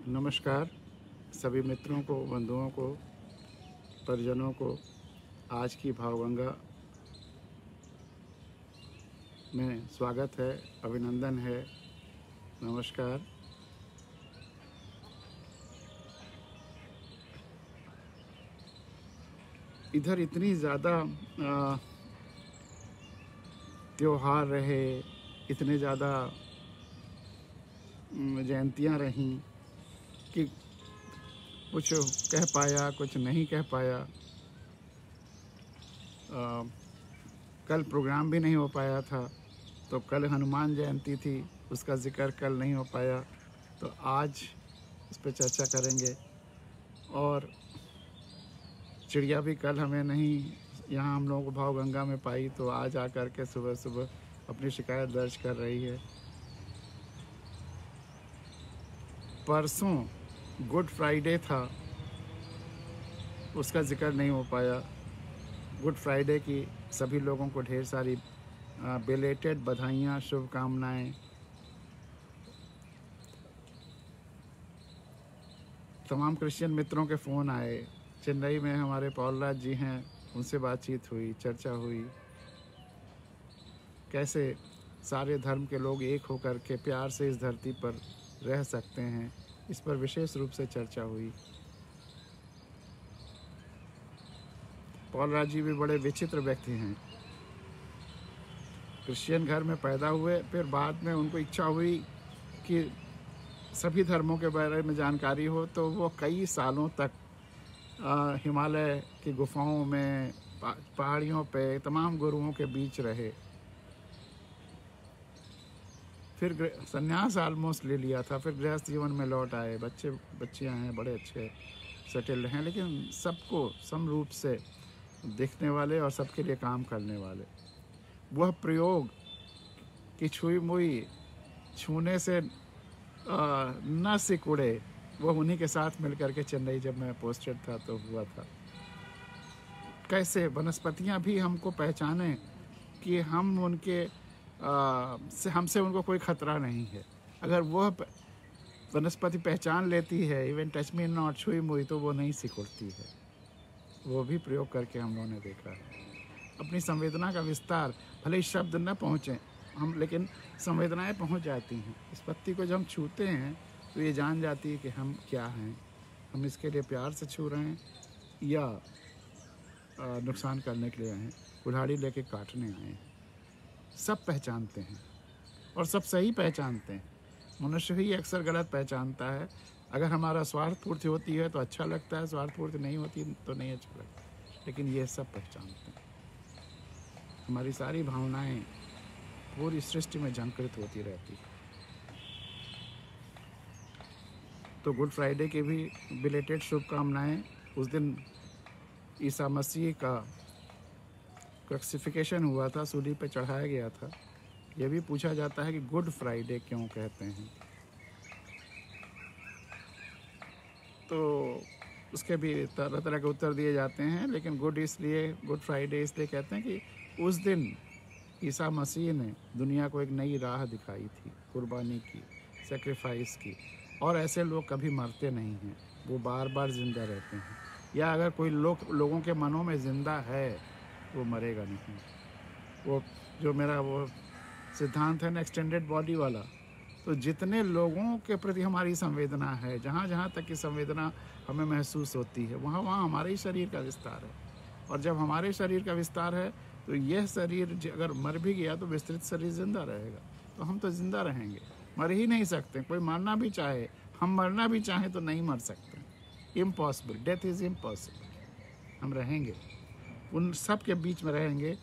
नमस्कार सभी मित्रों को, बंधुओं को, परिजनों को। आज की भावगंगा में स्वागत है, अभिनंदन है, नमस्कार। इधर इतनी ज़्यादा त्योहार रहे, इतने ज़्यादा जयंतियाँ रहीं कि कुछ कह पाया, कुछ नहीं कह पाया। कल प्रोग्राम भी नहीं हो पाया था, तो कल हनुमान जयंती थी, उसका जिक्र कल नहीं हो पाया, तो आज उस पर चर्चा करेंगे। और चिड़िया भी कल हमें नहीं यहाँ हम लोगों को भावगंगा में पाई, तो आज आकर के सुबह सुबह अपनी शिकायत दर्ज कर रही है। परसों गुड फ्राइडे था, उसका जिक्र नहीं हो पाया। गुड फ्राइडे की सभी लोगों को ढेर सारी बिलेटेड बधाइयाँ, शुभकामनाएँ। तमाम क्रिश्चियन मित्रों के फ़ोन आए। चेन्नई में हमारे पौलराज जी हैं, उनसे बातचीत हुई, चर्चा हुई, कैसे सारे धर्म के लोग एक होकर के प्यार से इस धरती पर रह सकते हैं, इस पर विशेष रूप से चर्चा हुई। पौलराज जी भी बड़े विचित्र व्यक्ति हैं। क्रिश्चियन घर में पैदा हुए, फिर बाद में उनको इच्छा हुई कि सभी धर्मों के बारे में जानकारी हो, तो वो कई सालों तक हिमालय की गुफाओं में, पहाड़ियों पे तमाम गुरुओं के बीच रहे। फिर संन्यास ऑलमोस्ट ले लिया था, फिर गृहस्थ जीवन में लौट आए। बच्चियां हैं, बड़े अच्छे सेटल्ड हैं, लेकिन सबको सम रूप से देखने वाले और सबके लिए काम करने वाले। वह प्रयोग कि छुई मुई, छूने से न सिकुड़े, वो उन्हीं के साथ मिलकर के चेन्नई जब मैं पोस्टेड था तो हुआ था। कैसे वनस्पतियाँ भी हमको पहचाने कि हम उनके हमसे उनको कोई ख़तरा नहीं है। अगर वह वनस्पति पहचान लेती है, इवन टच मी नॉट, छुई मुई, तो वो नहीं सिकुड़ती है। वो भी प्रयोग करके हम लोगों ने देखा है। अपनी संवेदना का विस्तार, भले ही शब्द न पहुँचें हम, लेकिन संवेदनाएं पहुँच जाती हैं। इस पत्ती को जब हम छूते हैं तो ये जान जाती है कि हम क्या हैं, हम इसके लिए प्यार से छू रहे हैं या नुकसान करने के लिए आए हैं, कुल्हाड़ी लेके काटने आए हैं। सब पहचानते हैं और सब सही पहचानते हैं। मनुष्य ही अक्सर गलत पहचानता है। अगर हमारा स्वार्थ पूर्ति होती है तो अच्छा लगता है, स्वार्थ पूर्ति नहीं होती तो नहीं अच्छा लगता, लेकिन ये सब पहचानते हैं। हमारी सारी भावनाएं पूरी सृष्टि में झंकृत होती रहती है। तो गुड फ्राइडे की भी बिलेटेड शुभकामनाएं। उस दिन ईसा मसीह का क्रूसिफिकेशन हुआ था, सूली पे चढ़ाया गया था। यह भी पूछा जाता है कि गुड फ्राइडे क्यों कहते हैं, तो उसके भी तरह तरह के उत्तर दिए जाते हैं। लेकिन गुड फ्राइडे इसलिए कहते हैं कि उस दिन ईसा मसीह ने दुनिया को एक नई राह दिखाई थी, कुर्बानी की, सेक्रीफाइस की। और ऐसे लोग कभी मरते नहीं हैं, वो बार बार ज़िंदा रहते हैं। या अगर कोई लोगों के मनों में ज़िंदा है, वो मरेगा नहीं। वो जो मेरा वो सिद्धांत है ना, एक्सटेंडेड बॉडी वाला, तो जितने लोगों के प्रति हमारी संवेदना है, जहाँ जहाँ तक की संवेदना हमें महसूस होती है, वहाँ वहाँ हमारे ही शरीर का विस्तार है। और जब हमारे शरीर का विस्तार है, तो यह शरीर अगर मर भी गया तो विस्तृत शरीर जिंदा रहेगा। तो हम तो जिंदा रहेंगे, मर ही नहीं सकते। कोई मरना भी चाहे, हम मरना भी चाहें तो नहीं मर सकते। Impossible, death is impossible. हम रहेंगे, उन सब के बीच में रहेंगे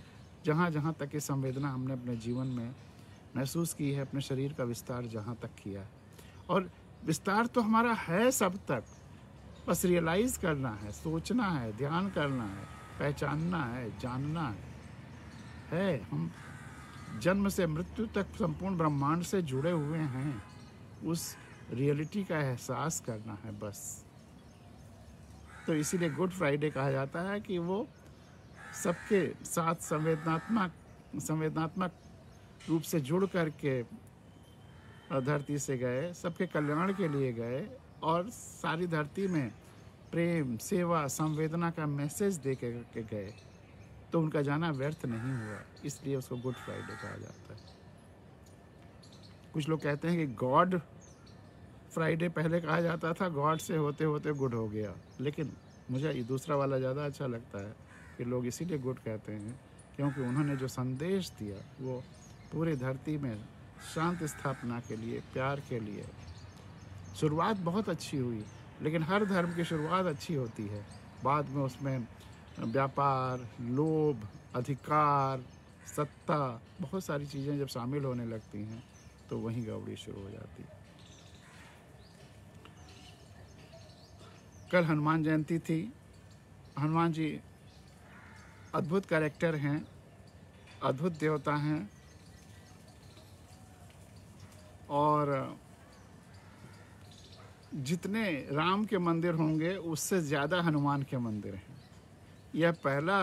जहाँ जहाँ तक की संवेदना हमने अपने जीवन में महसूस की है, अपने शरीर का विस्तार जहाँ तक किया है। और विस्तार तो हमारा है सब तक, बस रियलाइज करना है, सोचना है, ध्यान करना है, पहचानना है, जानना है। हम जन्म से मृत्यु तक संपूर्ण ब्रह्मांड से जुड़े हुए हैं, उस रियलिटी का एहसास करना है बस। तो इसीलिए गुड फ्राइडे कहा जाता है कि वो सबके साथ संवेदनात्मक रूप से जुड़ करके धरती से गए, सबके कल्याण के लिए गए, और सारी धरती में प्रेम, सेवा, संवेदना का मैसेज दे के गए, तो उनका जाना व्यर्थ नहीं हुआ। इसलिए उसको गुड फ्राइडे कहा जाता है। कुछ लोग कहते हैं कि गॉड फ्राइडे पहले कहा जाता था, गॉड से होते होते गुड हो गया, लेकिन मुझे ये दूसरा वाला ज़्यादा अच्छा लगता है कि लोग इसीलिए गुड कहते हैं क्योंकि उन्होंने जो संदेश दिया वो पूरी धरती में शांति स्थापना के लिए, प्यार के लिए। शुरुआत बहुत अच्छी हुई, लेकिन हर धर्म की शुरुआत अच्छी होती है, बाद में उसमें व्यापार, लोभ, अधिकार, सत्ता, बहुत सारी चीज़ें जब शामिल होने लगती हैं तो वहीं गड़बड़ी शुरू हो जाती है। कल हनुमान जयंती थी। हनुमान जी अद्भुत कैरेक्टर हैं, अद्भुत देवता हैं, और जितने राम के मंदिर होंगे उससे ज़्यादा हनुमान के मंदिर हैं। यह पहला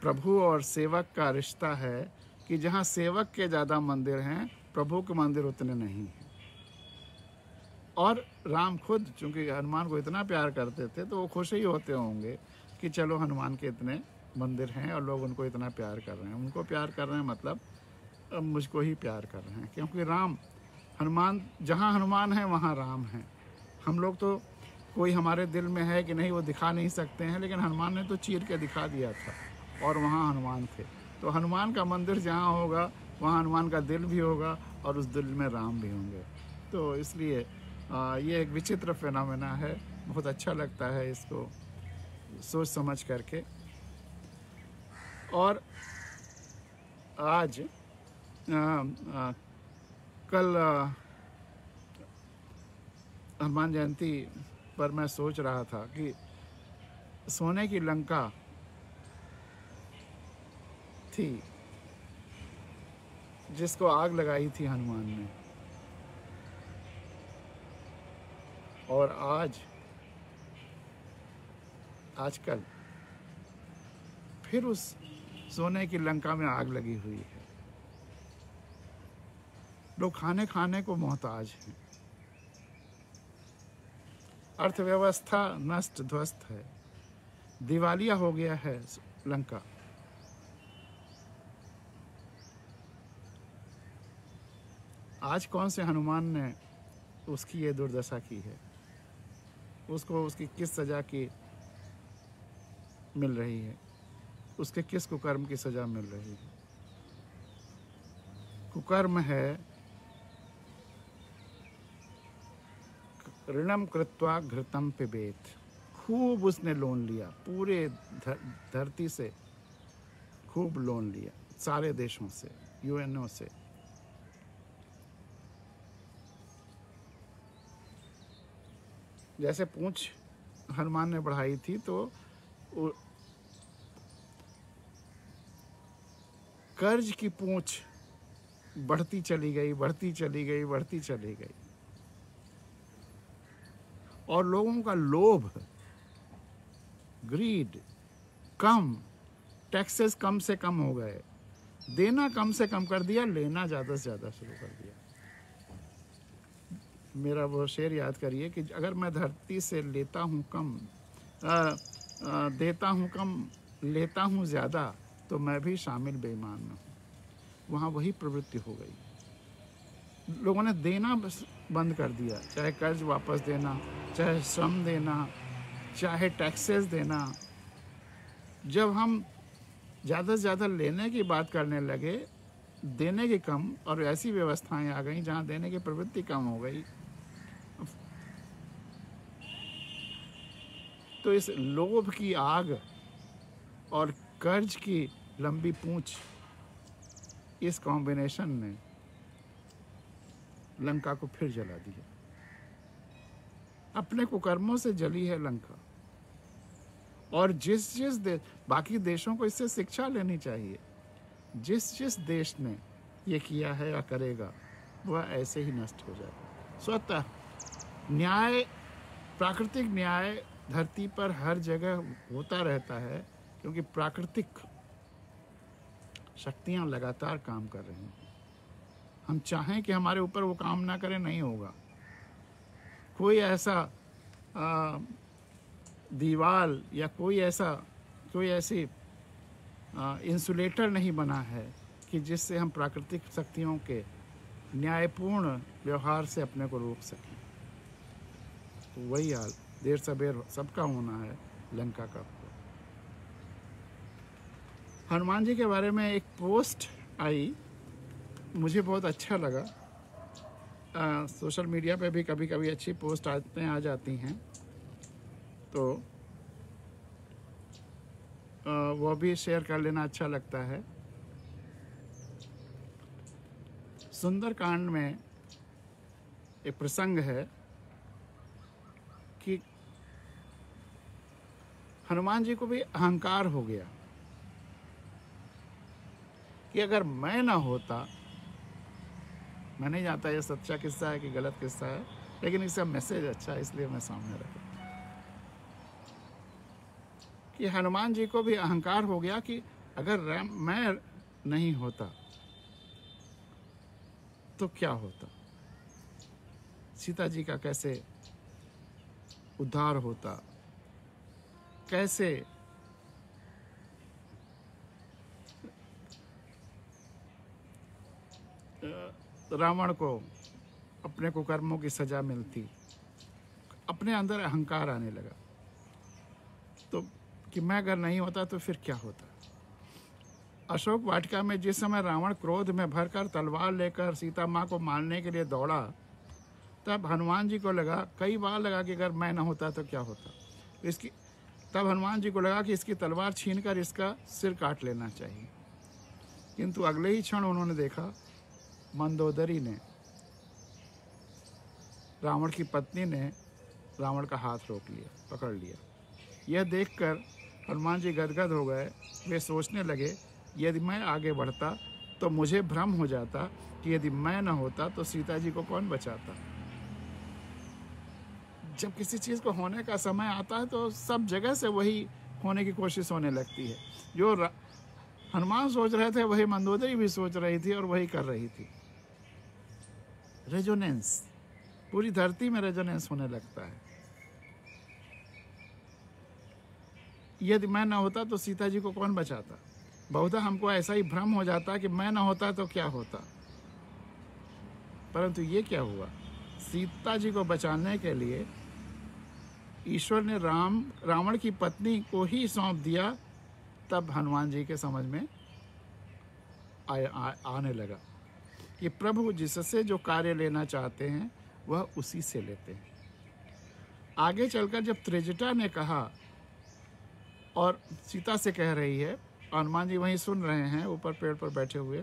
प्रभु और सेवक का रिश्ता है कि जहाँ सेवक के ज़्यादा मंदिर हैं, प्रभु के मंदिर उतने नहीं हैं। और राम खुद चूँकि हनुमान को इतना प्यार करते थे तो वो खुश ही होते होंगे कि चलो हनुमान के इतने मंदिर हैं और लोग उनको इतना प्यार कर रहे हैं। उनको प्यार कर रहे हैं मतलब अब मुझको ही प्यार कर रहे हैं, क्योंकि राम, हनुमान, जहाँ हनुमान है वहाँ राम है। हम लोग तो कोई हमारे दिल में है कि नहीं वो दिखा नहीं सकते हैं, लेकिन हनुमान ने तो चीर के दिखा दिया था और वहाँ हनुमान थे। तो हनुमान का मंदिर जहाँ होगा वहाँ हनुमान का दिल भी होगा और उस दिल में राम भी होंगे। तो इसलिए ये एक विचित्र फिनोमेना है, बहुत अच्छा लगता है इसको सोच समझ करके। और आज कल हनुमान जयंती पर मैं सोच रहा था कि सोने की लंका थी जिसको आग लगाई थी हनुमान ने, और आजकल फिर उस सोने की लंका में आग लगी हुई है। लोग खाने को मोहताज हैं, अर्थव्यवस्था नष्ट ध्वस्त है, दिवालिया हो गया है लंका। आज कौन से हनुमान ने उसकी ये दुर्दशा की है? उसको उसकी किस सजा की मिल रही है? उसके किस कुकर्म की सजा मिल रही है? कुकर्म है ऋणम कृत्वा घृतम पिबेत। खूब उसने लोन लिया, पूरे धरती से खूब लोन लिया, सारे देशों से, यूएनओ से। जैसे पूंछ हनुमान ने बढ़ाई थी तो कर्ज की पूंछ बढ़ती चली गई, बढ़ती चली गई, बढ़ती चली गई, और लोगों का लोभ, ग्रीड कम, टैक्सेस कम से कम हो गए, देना कम से कम कर दिया, लेना ज़्यादा से ज़्यादा शुरू कर दिया। मेरा वो शेर याद करिए कि अगर मैं धरती से लेता हूँ कम, देता हूँ कम, लेता हूँ ज़्यादा, तो मैं भी शामिल बेईमान में हूँ। वहाँ वही प्रवृत्ति हो गई। लोगों ने देना बंद कर दिया, चाहे कर्ज वापस देना, चाहे श्रम देना, चाहे टैक्सेस देना। जब हम ज़्यादा से ज़्यादा लेने की बात करने लगे, देने की कम, और ऐसी व्यवस्थाएं आ गई जहाँ देने की प्रवृत्ति कम हो गई, तो इस लोभ की आग और कर्ज की लंबी पूंछ, इस कॉम्बिनेशन ने लंका को फिर जला दिया। अपने कुकर्मों से जली है लंका। और जिस बाकी देशों को इससे शिक्षा लेनी चाहिए। जिस देश ने ये किया है या करेगा वह ऐसे ही नष्ट हो जाएगा। स्वतः न्याय, प्राकृतिक न्याय धरती पर हर जगह होता रहता है, क्योंकि प्राकृतिक शक्तियां लगातार काम कर रही हैं। हम चाहें कि हमारे ऊपर वो काम ना करें, नहीं होगा। कोई ऐसा दीवार या कोई ऐसी इंसुलेटर नहीं बना है कि जिससे हम प्राकृतिक शक्तियों के न्यायपूर्ण व्यवहार से अपने को रोक सकें। तो वही हाल देर सबेर सबका होना है, लंका का। हनुमान जी के बारे में एक पोस्ट आई, मुझे बहुत अच्छा लगा। सोशल मीडिया पे भी कभी कभी अच्छी पोस्ट आ जाती हैं, तो वो भी शेयर कर लेना अच्छा लगता है। सुंदरकांड में एक प्रसंग है कि हनुमान जी को भी अहंकार हो गया कि अगर मैं ना होता, मैं नहीं जानता ये सच्चा किस्सा है कि गलत किस्सा है, लेकिन इसका मैसेज अच्छा है इसलिए मैं सामने रखा कि हनुमान जी को भी अहंकार हो गया कि अगर मैं नहीं होता तो क्या होता, सीता जी का कैसे उद्धार होता, कैसे रावण को अपने कुकर्मों की सजा मिलती। अपने अंदर अहंकार आने लगा तो कि मैं अगर नहीं होता तो फिर क्या होता। अशोक वाटिका में जिस समय रावण क्रोध में भरकर तलवार लेकर सीता माँ को मारने के लिए दौड़ा, तब हनुमान जी को लगा, कई बार लगा कि अगर मैं ना होता तो क्या होता। तब हनुमान जी को लगा कि इसकी तलवार छीनकर इसका सिर काट लेना चाहिए, किंतु अगले ही क्षण उन्होंने देखा मंदोदरी ने, रावण की पत्नी ने रावण का हाथ रोक लिया, पकड़ लिया। यह देखकर हनुमान जी गदगद हो गए। वे सोचने लगे, यदि मैं आगे बढ़ता तो मुझे भ्रम हो जाता कि यदि मैं न होता तो सीता जी को कौन बचाता। जब किसी चीज़ को होने का समय आता है तो सब जगह से वही होने की कोशिश होने लगती है। जो हनुमान सोच रहे थे वही मंदोदरी भी सोच रही थी और वही कर रही थी। रेजोनेंस, पूरी धरती में रेजोनेंस होने लगता है। यदि मैं न होता तो सीता जी को कौन बचाता। बहुधा हमको ऐसा ही भ्रम हो जाता कि मैं न होता तो क्या होता, परंतु ये क्या हुआ, सीता जी को बचाने के लिए ईश्वर ने रावण की पत्नी को ही सौंप दिया। तब हनुमान जी के समझ में आने लगा कि प्रभु जिससे जो कार्य लेना चाहते हैं वह उसी से लेते हैं। आगे चलकर जब त्रिजटा ने कहा और सीता से कह रही है, हनुमान जी वहीं सुन रहे हैं ऊपर पेड़ पर बैठे हुए,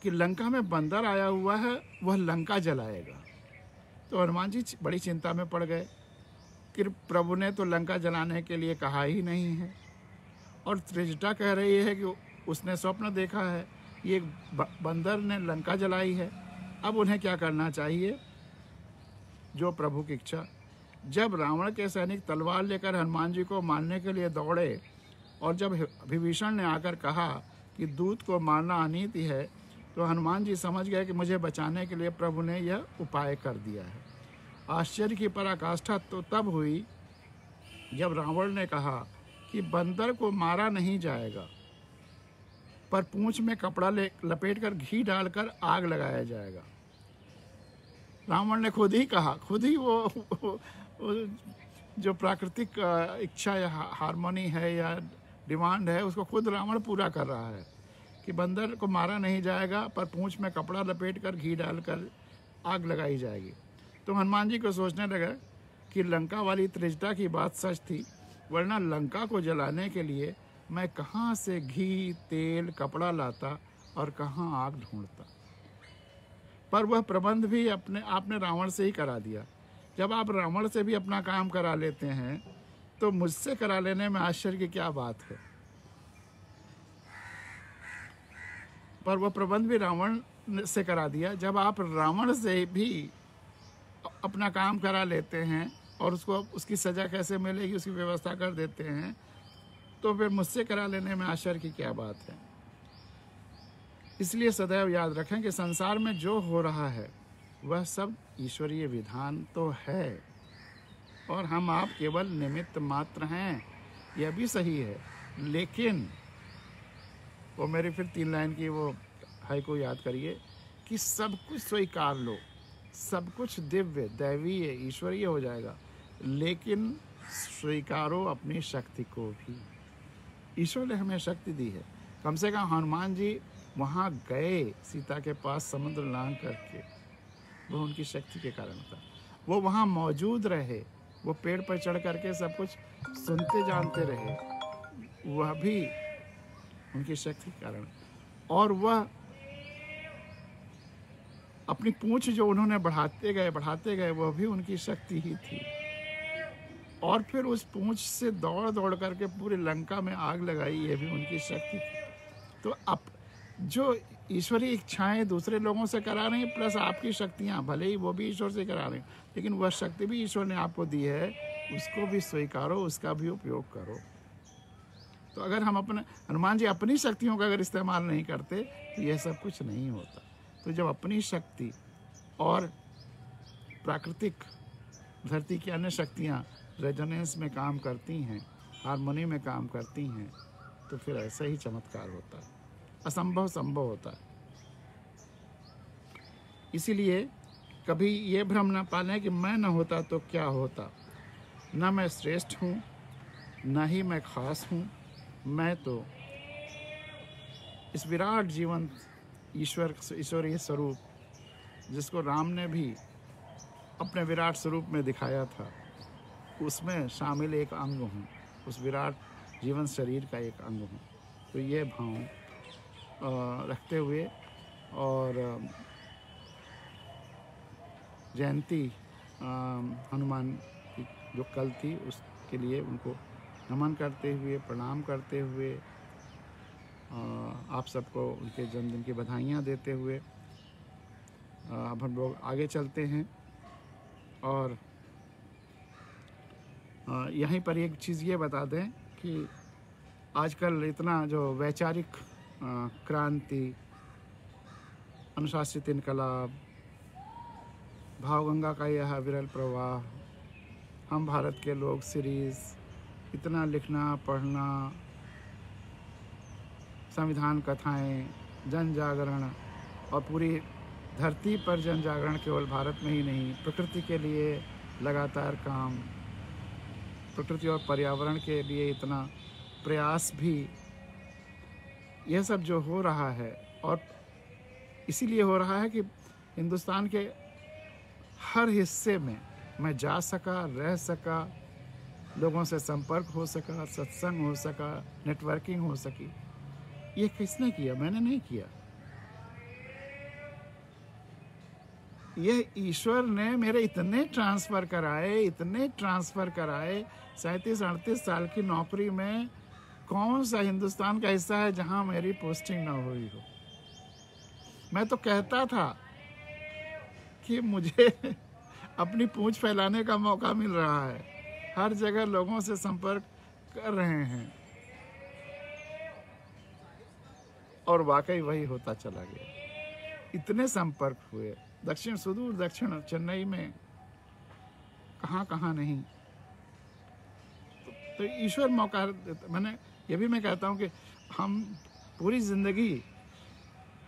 कि लंका में बंदर आया हुआ है, वह लंका जलाएगा। तो हनुमान जी बड़ी चिंता में पड़ गए कि प्रभु ने तो लंका जलाने के लिए कहा ही नहीं है, और त्रिजटा कह रही है कि उसने स्वप्न देखा है कि एक बंदर ने लंका जलाई है। अब उन्हें क्या करना चाहिए, जो प्रभु की इच्छा। जब रावण के सैनिक तलवार लेकर हनुमान जी को मारने के लिए दौड़े और जब विभीषण ने आकर कहा कि दूत को मारना अनीति है, तो हनुमान जी समझ गए कि मुझे बचाने के लिए प्रभु ने यह उपाय कर दिया है। आश्चर्य की पराकाष्ठा तो तब हुई जब रावण ने कहा कि बंदर को मारा नहीं जाएगा, पर पूंछ में कपड़ा लपेटकर घी डालकर आग लगाया जाएगा। रावण ने खुद ही कहा, खुद ही वो जो प्राकृतिक इच्छा या हार्मोनी है या डिमांड है उसको खुद रावण पूरा कर रहा है कि बंदर को मारा नहीं जाएगा, पर पूंछ में कपड़ा लपेटकर घी डालकर आग लगाई जाएगी। तो हनुमान जी को सोचने लगा कि लंका वाली त्रिजटा की बात सच थी, वरना लंका को जलाने के लिए मैं कहाँ से घी, तेल, कपड़ा लाता और कहाँ आग ढूंढता। पर वह प्रबंध भी आपने रावण से ही करा दिया। जब आप रावण से भी अपना काम करा लेते हैं तो मुझसे करा लेने में आश्चर्य की क्या बात है। पर वह प्रबंध भी रावण से करा दिया। जब आप रावण से भी अपना काम करा लेते हैं और उसको उसकी सजा कैसे मिलेगी उसकी व्यवस्था कर देते हैं, तो फिर मुझसे करा लेने में आश्चर्य की क्या बात है। इसलिए सदैव याद रखें कि संसार में जो हो रहा है वह सब ईश्वरीय विधान तो है और हम आप केवल निमित्त मात्र हैं, यह भी सही है। लेकिन वो मेरी फिर 3 लाइन की वो हाइको याद करिए कि सब कुछ स्वीकार लो, सब कुछ दिव्य दैवीय ईश्वरीय हो जाएगा, लेकिन स्वीकारो अपनी शक्ति को भी। ईश्वर ने हमें शक्ति दी है। कम से कम हनुमान जी वहाँ गए सीता के पास समुद्र लांघ करके, वो उनकी शक्ति के कारण था। वो वहाँ मौजूद रहे, वो पेड़ पर चढ़ करके सब कुछ सुनते जानते रहे, वह भी उनकी शक्ति के कारण। और वह अपनी पूंछ जो उन्होंने बढ़ाते गए वह भी उनकी शक्ति ही थी। और फिर उस पूंछ से दौड़ दौड़ करके पूरी लंका में आग लगाई, ये भी उनकी शक्ति थी। तो अब जो ईश्वरीय इच्छाएं दूसरे लोगों से करा रहे हैं प्लस आपकी शक्तियां, भले ही वो भी ईश्वर से करा रहे हैं, लेकिन वह शक्ति भी ईश्वर ने आपको दी है, उसको भी स्वीकारो, उसका भी उपयोग करो। तो अगर हम अपने हनुमान जी अपनी शक्तियों का अगर इस्तेमाल नहीं करते तो यह सब कुछ नहीं होता। तो जब अपनी शक्ति और प्राकृतिक धरती की अन्य शक्तियाँ रेजोनेंस में काम करती हैं, हार्मोनी में काम करती हैं, तो फिर ऐसा ही चमत्कार होता है, असंभव संभव होता है। इसीलिए कभी ये भ्रम न पालें कि मैं न होता तो क्या होता। न मैं श्रेष्ठ हूँ, न ही मैं खास हूँ, मैं तो इस विराट जीवन ईश्वरीय स्वरूप, जिसको राम ने भी अपने विराट स्वरूप में दिखाया था, उसमें शामिल एक अंग हूँ, उस विराट जीवन शरीर का एक अंग हूँ। तो ये भाव रखते हुए और जयंती हनुमान की जो कल थी उसके लिए उनको नमन करते हुए, प्रणाम करते हुए, आप सबको उनके जन्मदिन की बधाइयाँ देते हुए अब हम लोग आगे चलते हैं। और यहीं पर एक चीज़ ये बता दें कि आजकल इतना जो वैचारिक क्रांति, अनुशासित इनकलाब, भावगंगा का यह विरल प्रवाह, हम भारत के लोग सीरीज़, इतना लिखना पढ़ना, संविधान कथाएं, जन जागरण, और पूरी धरती पर जन जागरण केवल भारत में ही नहीं, प्रकृति के लिए लगातार काम, प्रकृति और पर्यावरण के लिए इतना प्रयास भी, यह सब जो हो रहा है, और इसीलिए हो रहा है कि हिंदुस्तान के हर हिस्से में मैं जा सका, रह सका, लोगों से संपर्क हो सका, सत्संग हो सका, नेटवर्किंग हो सकी। ये किसने किया? मैंने नहीं किया, यह ईश्वर ने मेरे इतने ट्रांसफ़र कराए, 37-38 साल की नौकरी में कौन सा हिंदुस्तान का हिस्सा है जहां मेरी पोस्टिंग ना हुई हो। मैं तो कहता था कि मुझे अपनी पूंछ फैलाने का मौका मिल रहा है, हर जगह लोगों से संपर्क कर रहे हैं, और वाकई वही होता चला गया। इतने संपर्क हुए, दक्षिण, सुदूर दक्षिण चेन्नई में, कहाँ नहीं। तो ईश्वर मौका, मैंने ये भी मैं कहता हूँ कि हम पूरी ज़िंदगी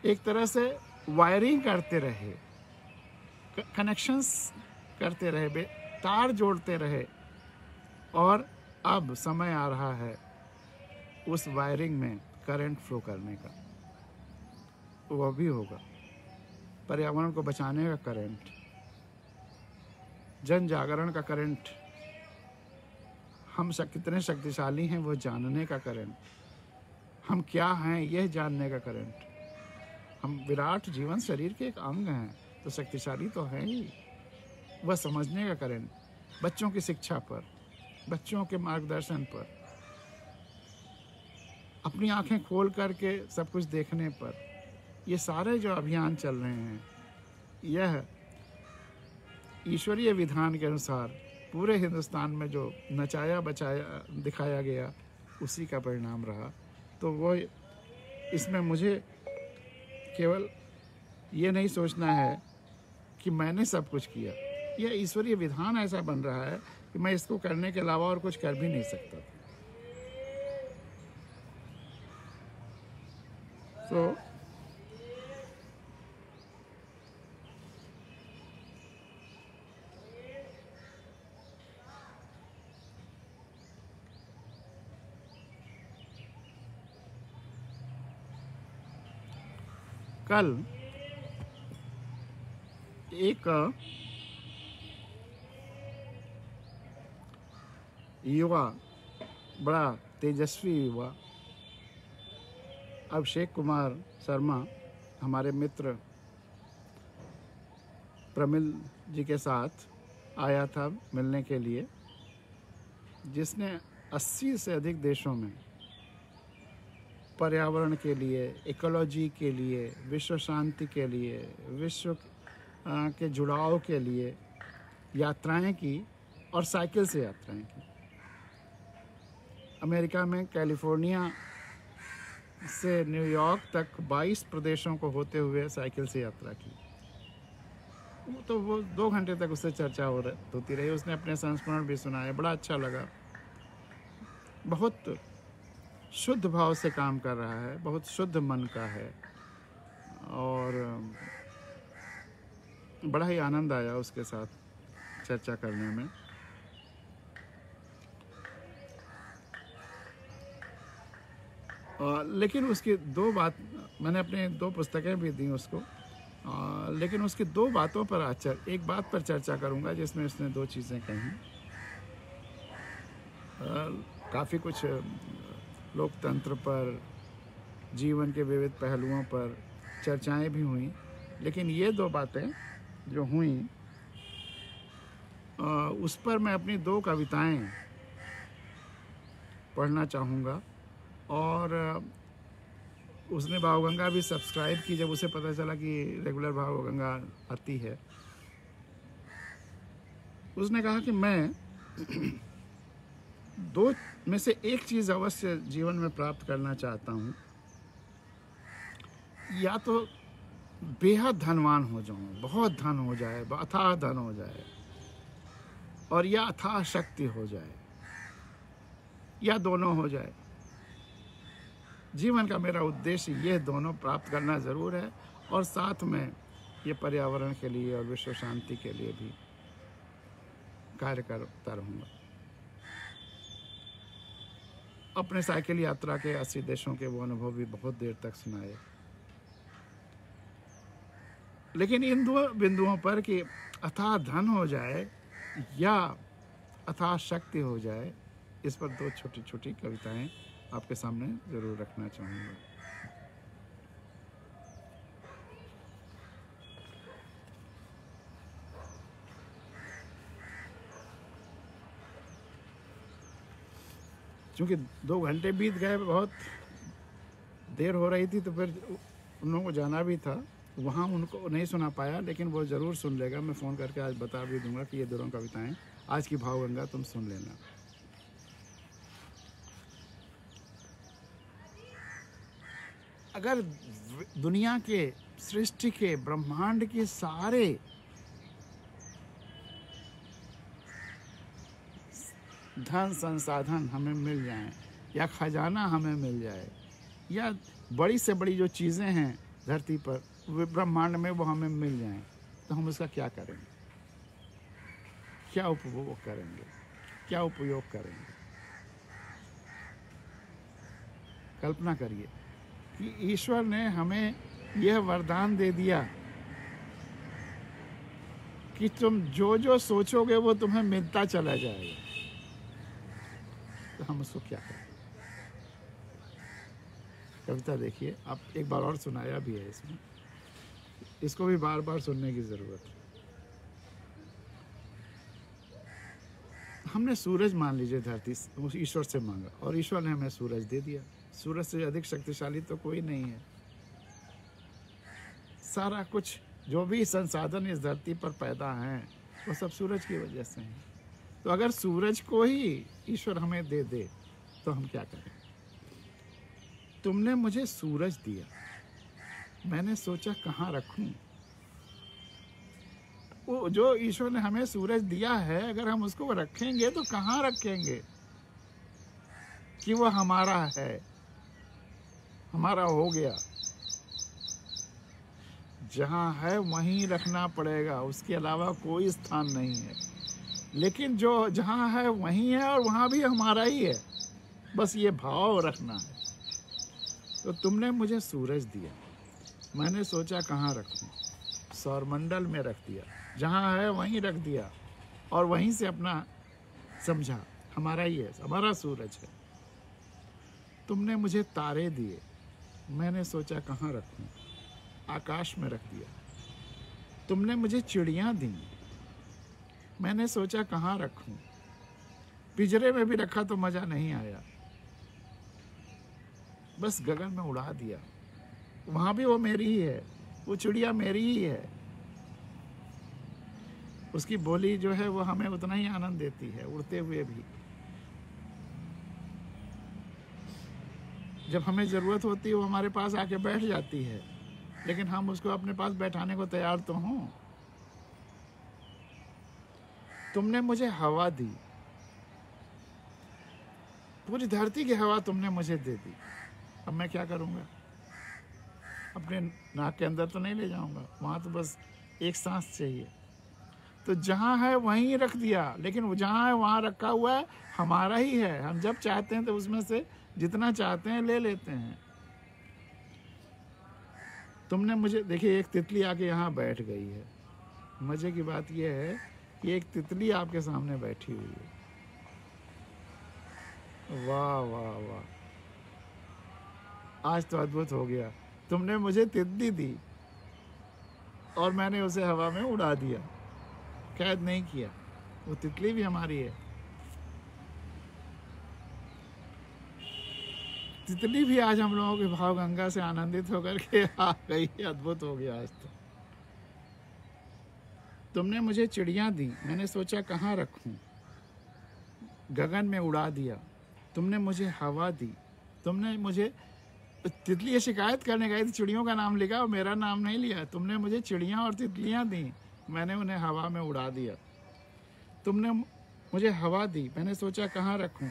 एक तरह से वायरिंग करते रहे, कनेक्शंस करते रहे, तार जोड़ते रहे, और अब समय आ रहा है उस वायरिंग में करंट फ्लो करने का। वह भी होगा पर्यावरण को बचाने का करंट, जन जागरण का करंट, हम कितने शक्तिशाली हैं वो जानने का करंट, हम क्या हैं यह जानने का करंट, हम विराट जीवन शरीर के एक अंग हैं तो शक्तिशाली तो हैं ही, वह समझने का करंट, बच्चों की शिक्षा पर, बच्चों के मार्गदर्शन पर, अपनी आंखें खोल करके सब कुछ देखने पर, ये सारे जो अभियान चल रहे हैं, यह ईश्वरीय विधान के अनुसार पूरे हिंदुस्तान में जो नचाया बचाया दिखाया गया, उसी का परिणाम रहा। तो वो इसमें मुझे केवल ये नहीं सोचना है कि मैंने सब कुछ किया। यह ईश्वरीय विधान ऐसा बन रहा है कि मैं इसको करने के अलावा और कुछ कर भी नहीं सकता था। तो कल एक युवा, बड़ा तेजस्वी युवा अभिषेक कुमार शर्मा, हमारे मित्र प्रमिल जी के साथ आया था मिलने के लिए, जिसने 80 से अधिक देशों में पर्यावरण के लिए, इकोलॉजी के लिए, विश्व शांति के लिए, विश्व के जुड़ाव के लिए यात्राएं की और साइकिल से यात्राएं की। अमेरिका में कैलिफोर्निया से न्यूयॉर्क तक 22 प्रदेशों को होते हुए साइकिल से यात्रा की। तो वो 2 घंटे तक उससे चर्चा होती रही। उसने अपने संस्मरण भी सुनाए, बड़ा अच्छा लगा। बहुत शुद्ध भाव से काम कर रहा है, बहुत शुद्ध मन का है और बड़ा ही आनंद आया उसके साथ चर्चा करने में। लेकिन उसकी मैंने अपने 2 पुस्तकें भी दी उसको, लेकिन उसकी 2 बातों पर एक बात पर चर्चा करूंगा जिसमें उसने 2 चीज़ें कही। काफ़ी कुछ लोकतंत्र पर, जीवन के विविध पहलुओं पर चर्चाएं भी हुई, लेकिन ये 2 बातें जो हुई उस पर मैं अपनी 2 कविताएं पढ़ना चाहूँगा। और उसने भावगंगा भी सब्सक्राइब की जब उसे पता चला कि रेगुलर भावगंगा आती है। उसने कहा कि मैं 2 में से एक चीज़ अवश्य जीवन में प्राप्त करना चाहता हूँ, या तो बेहद धनवान हो जाऊँ, बहुत धन हो जाए, अथाह धन हो जाए, और या अथाह शक्ति हो जाए, या दोनों हो जाए। जीवन का मेरा उद्देश्य ये दोनों प्राप्त करना ज़रूर है, और साथ में ये पर्यावरण के लिए और विश्व शांति के लिए भी कार्य करता रहूँगा। अपने साइकिल यात्रा के 80 देशों के वो अनुभव भी बहुत देर तक सुनाए, लेकिन इन 2 बिंदुओं पर कि अथाह धन हो जाए या अथाह शक्ति हो जाए, इस पर 2 छोटी छोटी कविताएं आपके सामने ज़रूर रखना चाहूँगा। क्योंकि 2 घंटे बीत गए, बहुत देर हो रही थी, तो फिर उन लोगों को जाना भी था, वहाँ उनको नहीं सुना पाया, लेकिन वो ज़रूर सुन लेगा। मैं फ़ोन करके आज बता भी दूंगा कि ये 2 कविताएं आज की भावगंगा तुम सुन लेना। अगर दुनिया के, सृष्टि के, ब्रह्मांड के सारे धन संसाधन हमें मिल जाएं, या खजाना हमें मिल जाए, या बड़ी से बड़ी जो चीज़ें हैं धरती पर वे ब्रह्मांड में वो हमें मिल जाएं, तो हम उसका क्या करेंगे? क्या उपभोग करेंगे? क्या उपयोग करेंगे? कल्पना करिए कि ईश्वर ने हमें यह वरदान दे दिया कि तुम जो जो सोचोगे वो तुम्हें मिलता चला जाएगा, तो हम उसको क्या करें? कविता देखिए, आप एक बार और सुनाया भी है इसमें, इसको भी बार बार सुनने की ज़रूरत है। हमने सूरज मान लीजिए धरती ईश्वर से मांगा, और ईश्वर ने हमें सूरज दे दिया। सूरज से अधिक शक्तिशाली तो कोई नहीं है। सारा कुछ जो भी संसाधन इस धरती पर पैदा हैं वो सब सूरज की वजह से हैं। तो अगर सूरज को ही ईश्वर हमें दे दे तो हम क्या करें? तुमने मुझे सूरज दिया, मैंने सोचा कहाँ रखूं, वो जो ईश्वर ने हमें सूरज दिया है, अगर हम उसको रखेंगे तो कहाँ रखेंगे कि वो हमारा है, हमारा हो गया। जहाँ है वहीं रखना पड़ेगा, उसके अलावा कोई स्थान नहीं है। लेकिन जो जहाँ है वहीं है और वहाँ भी हमारा ही है, बस ये भाव रखना है। तो तुमने मुझे सूरज दिया, मैंने सोचा कहाँ रखूं, सौरमंडल में रख दिया, जहाँ है वहीं रख दिया और वहीं से अपना समझा हमारा ही है, हमारा सूरज है। तुमने मुझे तारे दिए, मैंने सोचा कहाँ रखूं, आकाश में रख दिया। तुमने मुझे चिड़ियाँ दी, मैंने सोचा कहाँ रखूं, पिंजरे में भी रखा तो मज़ा नहीं आया, बस गगन में उड़ा दिया। वहाँ भी वो मेरी ही है, वो चिड़िया मेरी ही है। उसकी बोली जो है वो हमें उतना ही आनंद देती है, उड़ते हुए भी। जब हमें ज़रूरत होती है वो हमारे पास आके बैठ जाती है, लेकिन हम उसको अपने पास बैठाने को तैयार तो हों। तुमने मुझे हवा दी, पूरी धरती की हवा तुमने मुझे दे दी। अब मैं क्या करूँगा? अपने नाक के अंदर तो नहीं ले जाऊँगा, वहाँ तो बस एक सांस चाहिए। तो जहाँ है वहीं रख दिया, लेकिन वो जहाँ है वहाँ रखा हुआ है, हमारा ही है। हम जब चाहते हैं तो उसमें से जितना चाहते हैं ले लेते हैं। तुमने मुझे, देखिए एक तितली आके यहाँ बैठ गई है। मज़े की बात यह है कि एक तितली आपके सामने बैठी हुई है। वाह वाह वाह, आज तो अद्भुत हो गया। तुमने मुझे तितली दी और मैंने उसे हवा में उड़ा दिया, कैद नहीं किया। वो तितली भी हमारी है। तितली भी आज हम लोगों के भाव गंगा से आनंदित होकर के आ गई। अद्भुत हो गया आज तो। तुमने मुझे चिड़ियाँ दी, मैंने सोचा कहाँ रखूं, गगन में उड़ा दिया। तुमने मुझे हवा दी, तुमने मुझे, तितली ये शिकायत करने गई थी, चिड़ियों का नाम लिखा और मेरा नाम नहीं लिया। तुमने मुझे चिड़ियाँ और तितलियाँ दी, मैंने उन्हें हवा में उड़ा दिया। तुमने मुझे हवा दी, मैंने सोचा कहाँ रखूं,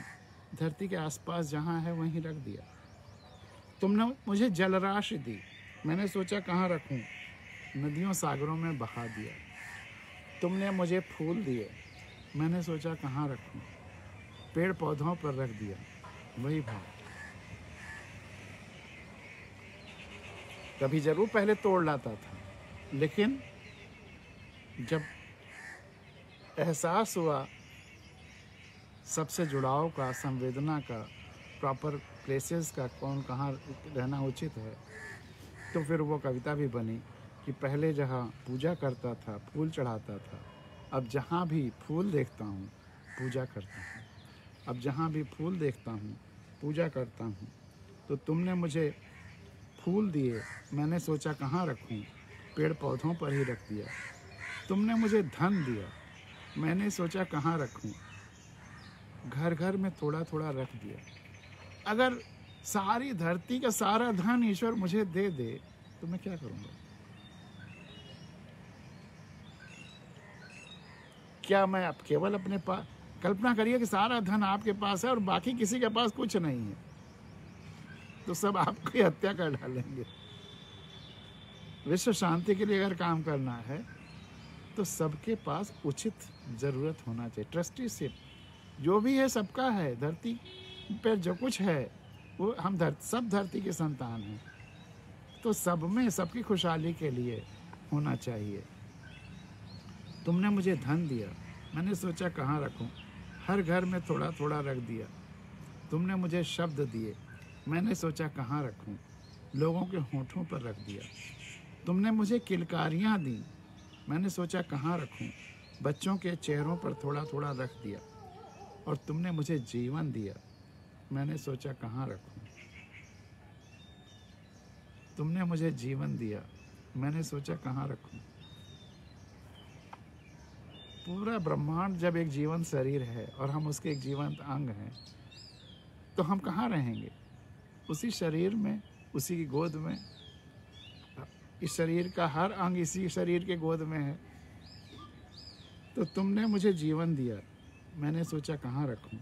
धरती के आसपास जहाँ है वहीं रख दिया। तुमने मुझे जलराशि दी, मैंने सोचा कहाँ रखूं, नदियों सागरों में बहा दिया। तुमने मुझे फूल दिए, मैंने सोचा कहाँ रखूं, पेड़ पौधों पर रख दिया। वही भाव। कभी जरूर पहले तोड़ लाता था, लेकिन जब एहसास हुआ सबसे जुड़ाव का, संवेदना का, प्रॉपर प्लेसेस का, कौन कहाँ रहना उचित है, तो फिर वो कविता भी बनी कि पहले जहाँ पूजा करता था, फूल चढ़ाता था, अब जहाँ भी फूल देखता हूँ पूजा करता हूँ। अब जहाँ भी फूल देखता हूँ पूजा करता हूँ। तो तुमने मुझे फूल दिए, मैंने सोचा कहाँ रखूँ, पेड़ पौधों पर ही रख दिया। तुमने मुझे धन दिया, मैंने सोचा कहाँ रखूँ, घर घर में थोड़ा थोड़ा रख दिया। अगर सारी धरती का सारा धन ईश्वर मुझे दे दे तो मैं क्या करूँगा? क्या मैं अब केवल अपने पास, कल्पना करिए कि सारा धन आपके पास है और बाकी किसी के पास कुछ नहीं है, तो सब आपकी हत्या कर डालेंगे। विश्व शांति के लिए अगर काम करना है तो सबके पास उचित ज़रूरत होना चाहिए। ट्रस्टीशिप जो भी है सबका है, धरती पर जो कुछ है वो हम सब धरती के संतान हैं, तो सब में सबकी खुशहाली के लिए होना चाहिए। तुमने मुझे धन दिया, मैंने सोचा कहाँ रखूं, हर घर में थोड़ा थोड़ा रख दिया। तुमने मुझे शब्द दिए, मैंने सोचा कहाँ रखूं, लोगों के होठों पर रख दिया। तुमने मुझे किलकारियाँ दी, मैंने सोचा कहाँ रखूं, बच्चों के चेहरों पर थोड़ा थोड़ा रख दिया। और तुमने मुझे जीवन दिया, मैंने सोचा कहाँ रखूं। तुमने मुझे जीवन दिया, मैंने सोचा कहाँ रखूं। पूरा ब्रह्मांड जब एक जीवन शरीर है और हम उसके एक जीवंत अंग हैं, तो हम कहाँ रहेंगे? उसी शरीर में, उसी की गोद में। इस शरीर का हर अंग इसी शरीर के गोद में है। तो तुमने मुझे जीवन दिया, मैंने सोचा कहाँ रखूं,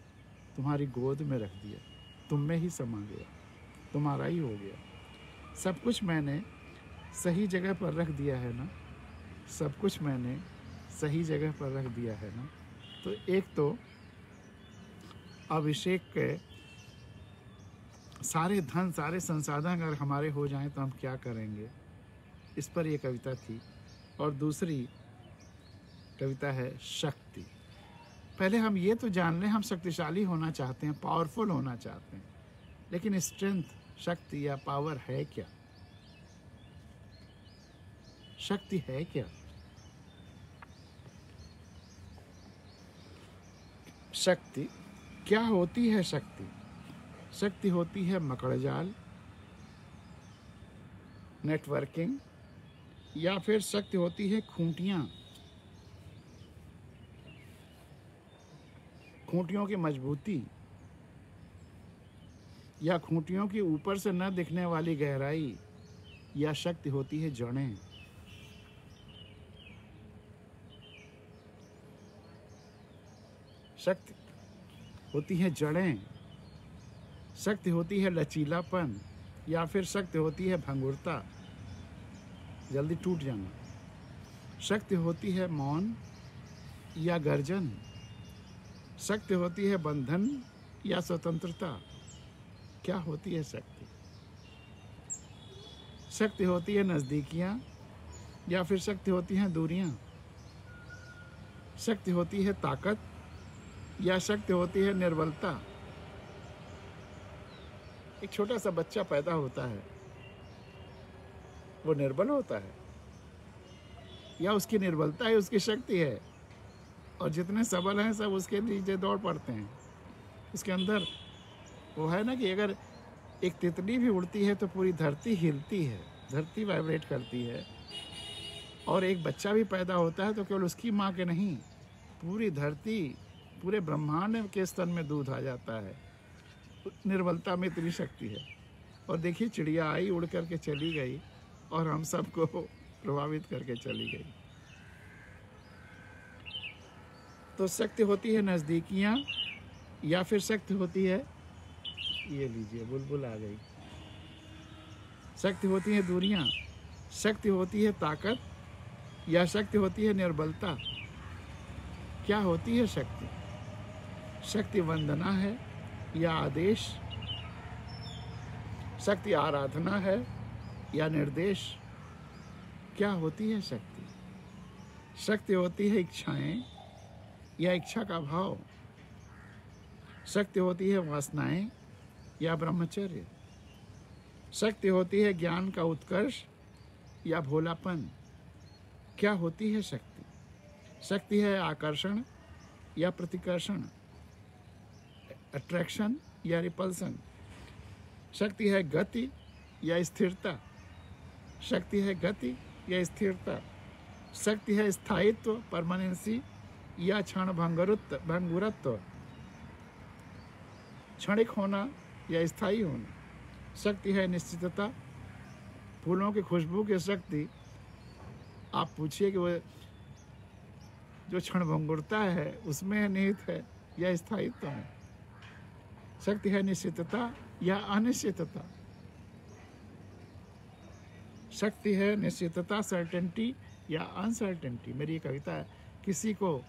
तुम्हारी गोद में रख दिया, तुम में ही समा गया, तुम्हारा ही हो गया। सब कुछ मैंने सही जगह पर रख दिया है ना, सब कुछ मैंने सही जगह पर रख दिया है ना। तो एक तो अभिषेक के सारे धन, सारे संसाधन अगर हमारे हो जाएं तो हम क्या करेंगे, इस पर ये कविता थी। और दूसरी कविता है शक्ति। पहले हम ये तो जान लें, हम शक्तिशाली होना चाहते हैं, पावरफुल होना चाहते हैं, लेकिन स्ट्रेंथ, शक्ति या पावर है क्या? शक्ति है क्या? शक्ति क्या होती है? शक्ति होती है मकड़जाल, नेटवर्किंग, या फिर शक्ति होती है खूंटियां, खूंटियों की मजबूती, या खूंटियों की ऊपर से न दिखने वाली गहराई, या शक्ति होती है जड़ें। शक्ति होती है जड़ें, शक्ति होती है लचीलापन, या फिर शक्ति होती है भंगुरता, जल्दी टूट जाना। शक्ति होती है मौन या गर्जन, शक्ति होती है बंधन या स्वतंत्रता। क्या होती है शक्ति? शक्ति होती है नजदीकियां, या फिर शक्ति होती हैं दूरियां। शक्ति होती है ताकत, या शक्ति होती है निर्बलता। एक छोटा सा बच्चा पैदा होता है, वो निर्बल होता है, या उसकी निर्बलता है उसकी शक्ति है? और जितने सबल हैं सब उसके नीचे दौड़ पड़ते हैं। उसके अंदर वो है ना कि अगर एक तितली भी उड़ती है तो पूरी धरती हिलती है, धरती वाइब्रेट करती है। और एक बच्चा भी पैदा होता है तो केवल उसकी माँ के नहीं, पूरी धरती, पूरे ब्रह्मांड के स्तन में दूध आ जाता है। निर्बलता में इतनी शक्ति है। और देखिए, चिड़िया आई, उड़ करके चली गई और हम सबको प्रभावित करके चली गई। तो शक्ति होती है नज़दीकियाँ, या फिर शक्ति होती है, ये लीजिए बुलबुल आ गई, शक्ति होती है दूरियाँ, शक्ति होती है ताकत, या शक्ति होती है निर्बलता। क्या होती है शक्ति? शक्ति वंदना है या आदेश, शक्ति आराधना है या निर्देश। क्या होती है शक्ति? शक्ति होती है इच्छाएं या इच्छा का भाव, शक्ति होती है वासनाएं या ब्रह्मचर्य, शक्ति होती है ज्ञान का उत्कर्ष या भोलापन। क्या होती है शक्ति? शक्ति है आकर्षण या प्रतिकर्षण, अट्रैक्शन या रिपल्सन, शक्ति है गति या स्थिरता, शक्ति है गति या स्थिरता, शक्ति है स्थायित्व, परमानेंसी, या क्षण भंगुरत्व, क्षणिक होना या स्थायी होना। शक्ति है निश्चितता, फूलों की खुशबू की शक्ति। आप पूछिए कि वो जो क्षण भंगुरता है उसमें निहित है या स्थायित्व में। शक्ति है निश्चितता या अनिश्चितता, शक्ति है निश्चितता, सर्टेनिटी या अनसर्टेनिटी। मेरी ये कविता है, किसी को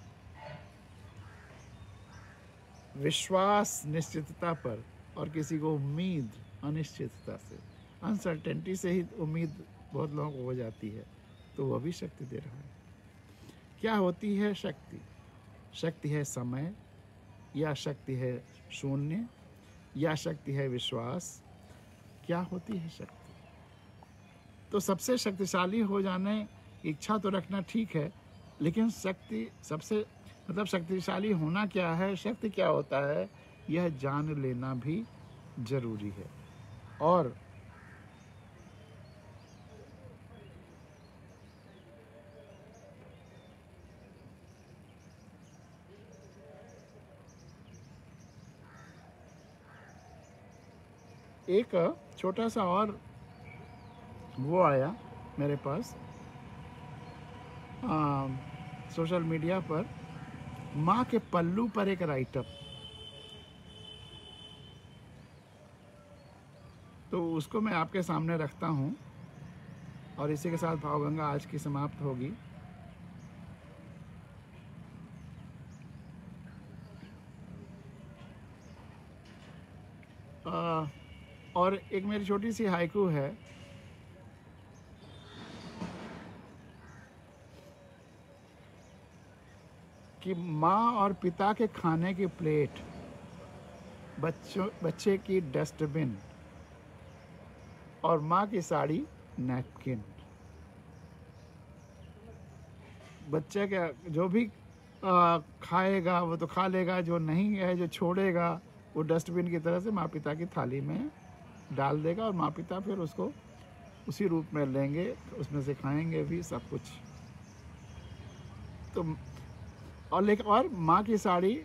विश्वास निश्चितता पर और किसी को उम्मीद अनिश्चितता से, अनसर्टेनिटी से ही उम्मीद बहुत लोगों को हो जाती है, तो वह भी शक्ति दे रहा है। क्या होती है शक्ति? शक्ति है समय, या शक्ति है शून्य, या शक्ति है विश्वास। क्या होती है शक्ति? तो सबसे शक्तिशाली हो जाने इच्छा तो रखना ठीक है, लेकिन शक्ति सबसे शक्तिशाली होना क्या है, शक्ति क्या होता है, यह जान लेना भी जरूरी है। और एक छोटा सा और वो आया मेरे पास, सोशल मीडिया पर माँ के पल्लू पर एक राइटअप, तो उसको मैं आपके सामने रखता हूँ और इसी के साथ भावगंगा आज की समाप्त होगी। और एक मेरी छोटी सी हाइकू है। कि माँ और पिता के खाने की प्लेट, बच्चे की डस्टबिन और माँ की साड़ी नैपकिन। बच्चे का जो भी खाएगा वो तो खा लेगा, जो नहीं है, जो छोड़ेगा वो डस्टबिन की तरह से माँ पिता की थाली में डाल देगा और माँ पिता फिर उसको उसी रूप में लेंगे, उसमें से खाएंगे भी सब कुछ। तो और माँ की साड़ी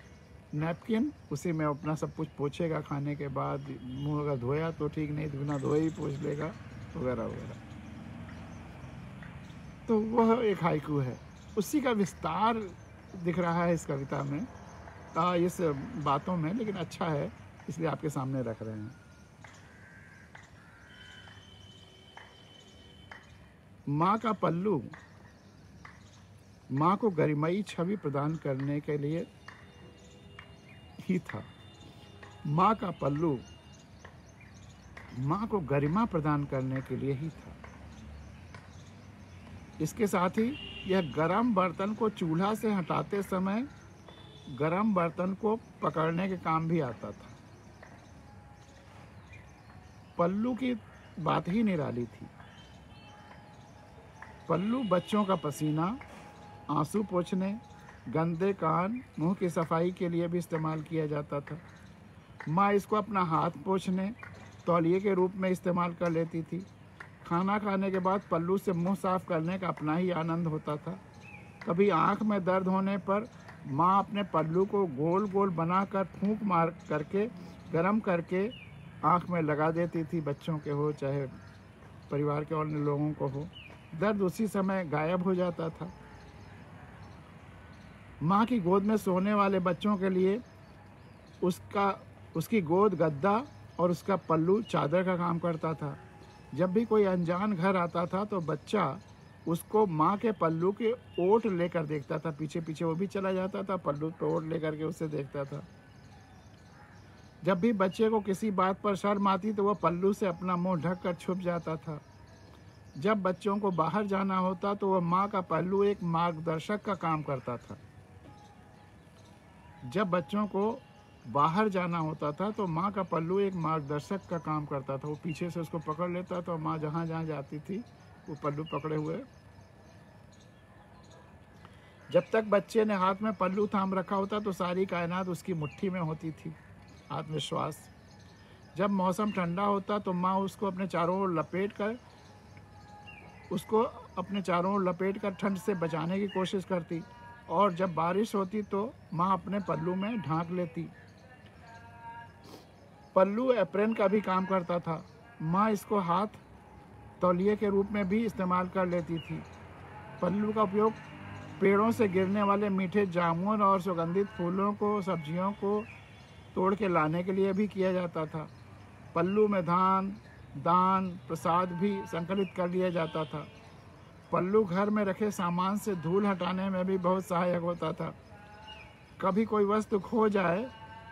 नैपकिन, उसी में अपना सब कुछ पोछेगा खाने के बाद। मुंह अगर धोया तो ठीक, नहीं तो बिना धोए ही पोछ लेगा, वगैरह वगैरह। तो वह एक हाइकू है, उसी का विस्तार दिख रहा है इस कविता में, इस बातों में, लेकिन अच्छा है इसलिए आपके सामने रख रहे हैं। माँ का पल्लू माँ को गरिमाई छवि प्रदान करने के लिए ही था। माँ का पल्लू माँ को गरिमा प्रदान करने के लिए ही था। इसके साथ ही यह गरम बर्तन को चूल्हा से हटाते समय गरम बर्तन को पकड़ने के काम भी आता था। पल्लू की बात ही निराली थी। पल्लू बच्चों का पसीना, आंसू पोंछने, गंदे कान, मुंह की सफाई के लिए भी इस्तेमाल किया जाता था। माँ इसको अपना हाथ पोंछने, तौलिए के रूप में इस्तेमाल कर लेती थी। खाना खाने के बाद पल्लू से मुंह साफ करने का अपना ही आनंद होता था। कभी आँख में दर्द होने पर माँ अपने पल्लू को गोल गोल बनाकर फूंक मार करके गर्म करके आँख में लगा देती थी। बच्चों के हो चाहे परिवार के अन्य लोगों को हो, दर्द उसी समय गायब हो जाता था। माँ की गोद में सोने वाले बच्चों के लिए उसकी गोद गद्दा और उसका पल्लू चादर का काम करता था। जब भी कोई अनजान घर आता था तो बच्चा उसको माँ के पल्लू के ओट लेकर देखता था, पीछे पीछे वो भी चला जाता था, पल्लू पे ओट लेकर के उसे देखता था। जब भी बच्चे को किसी बात पर शर्म आती तो वह पल्लू से अपना मुंह ढक कर छुप जाता था। जब बच्चों को बाहर जाना होता तो वह माँ का पल्लू एक मार्गदर्शक का काम करता था। जब बच्चों को बाहर जाना होता था तो माँ का पल्लू एक मार्गदर्शक का काम करता था। वो पीछे से उसको पकड़ लेता था और माँ जहाँ जहाँ जाती थी वो पल्लू पकड़े हुए। जब तक बच्चे ने हाथ में पल्लू थाम रखा होता तो सारी कायनात उसकी मुट्ठी में होती थी। आत्मविश्वास। जब मौसम ठंडा होता तो माँ उसको अपने चारों ओर लपेट कर ठंड से बचाने की कोशिश करती, और जब बारिश होती तो माँ अपने पल्लू में ढांक लेती। पल्लू एप्रन का भी काम करता था। माँ इसको हाथ तौलिए के रूप में भी इस्तेमाल कर लेती थी। पल्लू का उपयोग पेड़ों से गिरने वाले मीठे जामुन और सुगंधित फूलों को, सब्जियों को तोड़ के लाने के लिए भी किया जाता था। पल्लू में दान प्रसाद भी संकलित कर लिया जाता था। पल्लू घर में रखे सामान से धूल हटाने में भी बहुत सहायक होता था। कभी कोई वस्तु खो जाए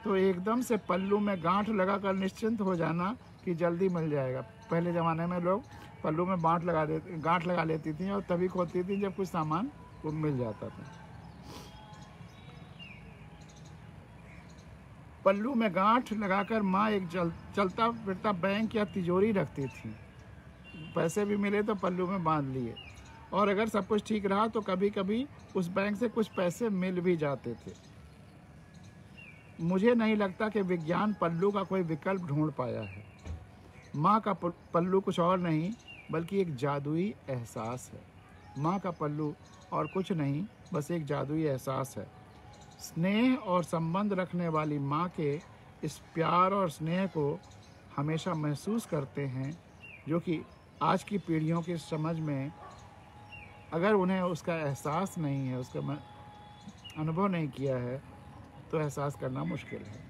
तो एकदम से पल्लू में गांठ लगाकर निश्चिंत हो जाना कि जल्दी मिल जाएगा। पहले ज़माने में लोग पल्लू में गांठ लगा लेती थी और तभी खोती थी जब कुछ सामान वो मिल जाता था। पल्लू में गांठ लगाकर माँ एक चलता फिरता बैंक या तिजोरी रखती थी। पैसे भी मिले तो पल्लू में बांध लिए, और अगर सब कुछ ठीक रहा तो कभी कभी उस बैंक से कुछ पैसे मिल भी जाते थे। मुझे नहीं लगता कि विज्ञान पल्लू का कोई विकल्प ढूंढ पाया है। माँ का पल्लू कुछ और नहीं बल्कि एक जादुई एहसास है। माँ का पल्लू और कुछ नहीं, बस एक जादुई एहसास है। स्नेह और संबंध रखने वाली माँ के इस प्यार और स्नेह को हमेशा महसूस करते हैं, जो कि आज की पीढ़ियों की समझ में अगर उन्हें उसका एहसास नहीं है, उसका अनुभव नहीं किया है, तो एहसास करना मुश्किल है।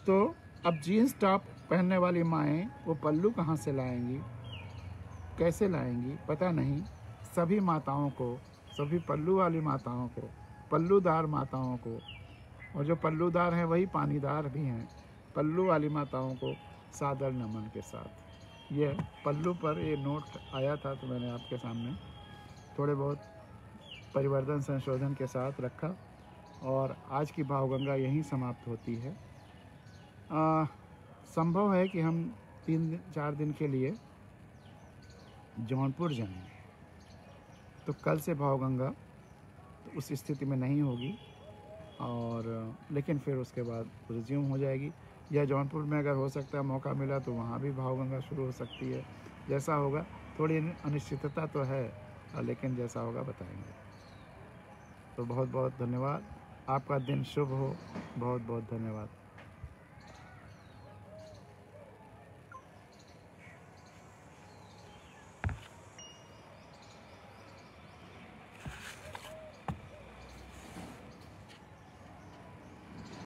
तो अब जीन्स टॉप पहनने वाली माएँ वो पल्लू कहाँ से लाएंगी, कैसे लाएंगी, पता नहीं। सभी माताओं को, सभी पल्लू वाली माताओं को, पल्लूदार माताओं को, और जो पल्लूदार हैं वही पानीदार भी हैं, पल्लू वाली माताओं को सादर नमन के साथ। यह पल्लू पर ये नोट आया था तो मैंने आपके सामने थोड़े बहुत परिवर्तन संशोधन के साथ रखा। और आज की भावगंगा यहीं समाप्त होती है। संभव है कि हम 3-4 दिन के लिए जौनपुर जाएं, तो कल से भावगंगा तो उस स्थिति में नहीं होगी, और लेकिन फिर उसके बाद रिज्यूम हो जाएगी। या जौनपुर में अगर हो सकता है मौका मिला तो वहाँ भी भावगंगा शुरू हो सकती है। जैसा होगा, थोड़ी अनिश्चितता तो है, लेकिन जैसा होगा बताएंगे। तो बहुत बहुत धन्यवाद। आपका दिन शुभ हो। बहुत बहुत धन्यवाद।